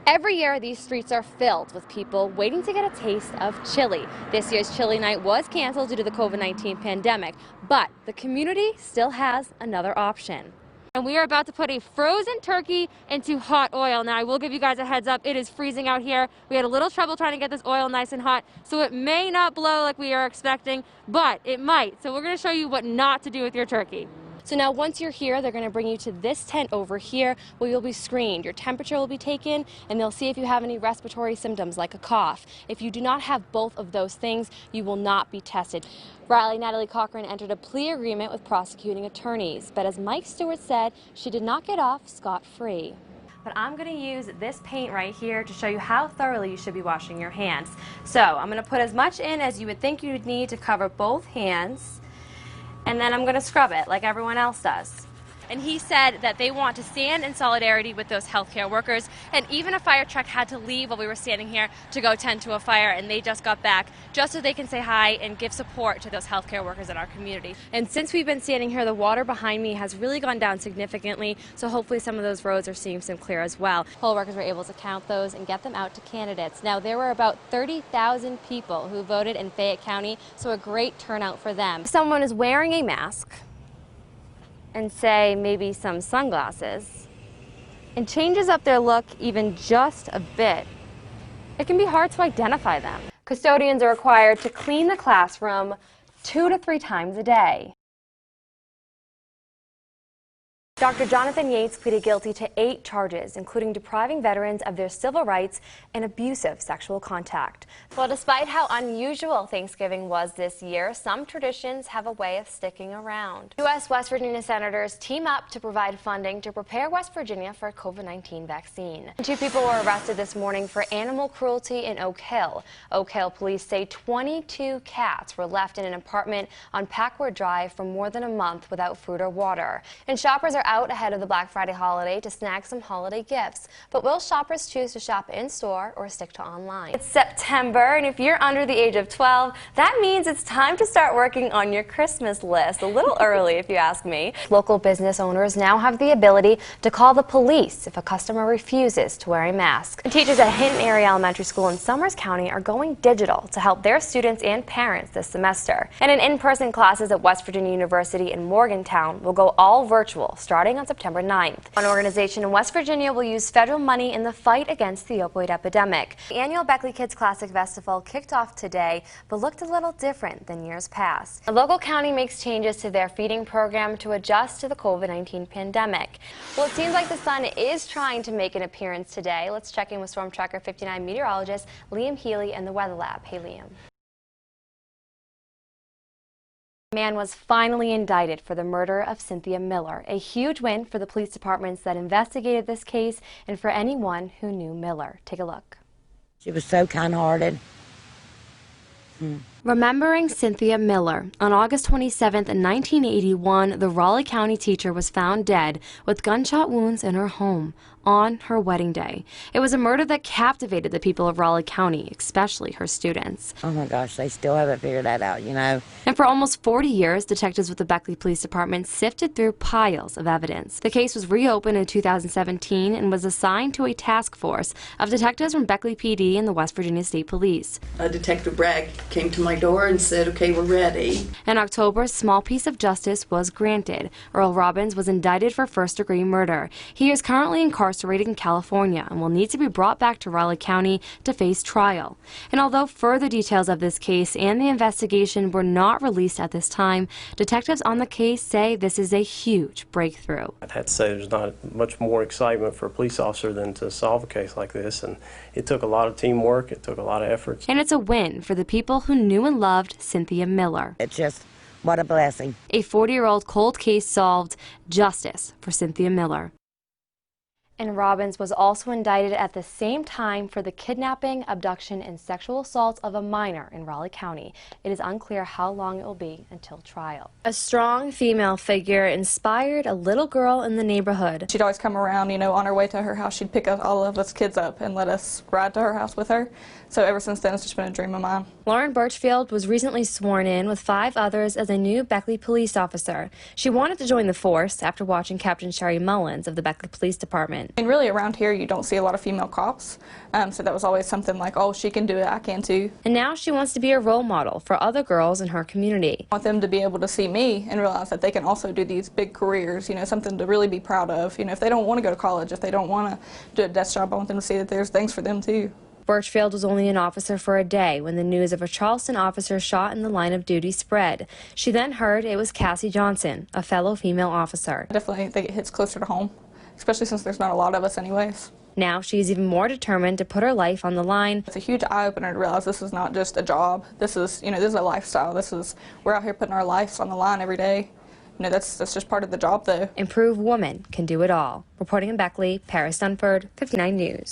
Every year, these streets are filled with people waiting to get a taste of chili. This year's chili night was canceled due to the COVID-19 pandemic, but the community still has another option. And we are about to put a frozen turkey into hot oil. Now, I will give you guys a heads up. It is freezing out here. We had a little trouble trying to get this oil nice and hot, so it may not blow like we are expecting, but it might. So we're going to show you what not to do with your turkey. So now once you're here, they're going to bring you to this tent over here where you'll be screened. Your temperature will be taken and they'll see if you have any respiratory symptoms like a cough. If you do not have both of those things, you will not be tested. Riley Natalie Cochran entered a plea agreement with prosecuting attorneys, but as Mike Stewart said, she did not get off scot-free. But I'm going to use this paint right here to show you how thoroughly you should be washing your hands. So I'm going to put as much in as you would think you would need to cover both hands. And then I'm going to scrub it like everyone else does. And he said that they want to stand in solidarity with those healthcare workers. And even a fire truck had to leave while we were standing here to go tend to a fire, and they just got back just so they can say hi and give support to those healthcare workers in our community. And since we've been standing here, the water behind me has really gone down significantly, so hopefully some of those roads are seeing some clear as well. Poll workers were able to count those and get them out to candidates. Now, there were about 30,000 people who voted in Fayette County, so a great turnout for them. If someone is wearing a mask, and say maybe some sunglasses, and changes up their look even just a bit, it can be hard to identify them. Custodians are required to clean the classroom 2 to 3 times a day. Dr. Jonathan Yates pleaded guilty to 8 charges, including depriving veterans of their civil rights and abusive sexual contact. Well, despite how unusual Thanksgiving was this year, some traditions have a way of sticking around. U.S. West Virginia senators team up to provide funding to prepare West Virginia for a COVID-19 vaccine. 2 people were arrested this morning for animal cruelty in Oak Hill. Oak Hill police say 22 cats were left in an apartment on Packwood Drive for more than a month without food or water. And shoppers are out ahead of the Black Friday holiday to snag some holiday gifts. But will shoppers choose to shop in-store or stick to online? It's September, and if you're under the age of 12, that means it's time to start working on your Christmas list. A little early, if you ask me. Local business owners now have the ability to call the police if a customer refuses to wear a mask. And teachers at Hinton Area Elementary School in Summers County are going digital to help their students and parents this semester. And in-person classes at West Virginia University in Morgantown will go all virtual starting on September 9th. One organization in West Virginia will use federal money in the fight against the opioid epidemic. The annual Beckley Kids Classic Festival kicked off today, but looked a little different than years past. A local county makes changes to their feeding program to adjust to the COVID-19 pandemic. Well, it seems like the sun is trying to make an appearance today. Let's check in with Storm Tracker 59 meteorologist Liam Healy in the Weather Lab. Hey, Liam. A man was finally indicted for the murder of Cynthia Miller, a huge win for the police departments that investigated this case and for anyone who knew Miller. Take a look. She was so kind-hearted. Remembering Cynthia Miller, on August 27, 1981, the Raleigh County teacher was found dead with gunshot wounds in her home on her wedding day. It was a murder that captivated the people of Raleigh County, especially her students. Oh my gosh, they still haven't figured that out, you know. And for almost 40 years, detectives with the Beckley Police Department sifted through piles of evidence. The case was reopened in 2017 and was assigned to a task force of detectives from Beckley PD and the West Virginia State Police. Detective Bragg came to my door and said, okay, we're ready. In October, a small piece of justice was granted. Earl Robbins was indicted for first-degree murder. He is currently incarcerated in California and will need to be brought back to Raleigh County to face trial. And although further details of this case and the investigation were not released at this time, detectives on the case say this is a huge breakthrough. I'd have to say there's not much more excitement for a police officer than to solve a case like this, and it took a lot of teamwork, it took a lot of efforts. And it's a win for the people who knew and loved Cynthia Miller. It's just, what a blessing. A 40-year-old cold case solved, justice for Cynthia Miller. And Robbins was also indicted at the same time for the kidnapping, abduction, and sexual assault of a minor in Raleigh County. It is unclear how long it will be until trial. A strong female figure inspired a little girl in the neighborhood. She'd always come around, you know, on her way to her house. She'd pick all of us kids up and let us ride to her house with her. So ever since then, it's just been a dream of mine. Lauren Birchfield was recently sworn in with 5 others as a new Beckley police officer. She wanted to join the force after watching Captain Sherry Mullins of the Beckley Police Department. And really around here you don't see a lot of female cops, so that was always something like, oh, she can do it, I can too. And now she wants to be a role model for other girls in her community. I want them to be able to see me and realize that they can also do these big careers, you know, something to really be proud of. You know, if they don't want to go to college, if they don't want to do a desk job, I want them to see that there's things for them too. Birchfield was only an officer for a day when the news of a Charleston officer shot in the line of duty spread. She then heard it was Cassie Johnson, a fellow female officer. I definitely think it hits closer to home, especially since there's not a lot of us anyways. Now she's even more determined to put her life on the line. It's a huge eye-opener to realize this is not just a job. This is, you know, this is a lifestyle. We're out here putting our lives on the line every day. You know, that's just part of the job though. Improve woman can do it all. Reporting in Beckley, Paris Dunford, 59 News.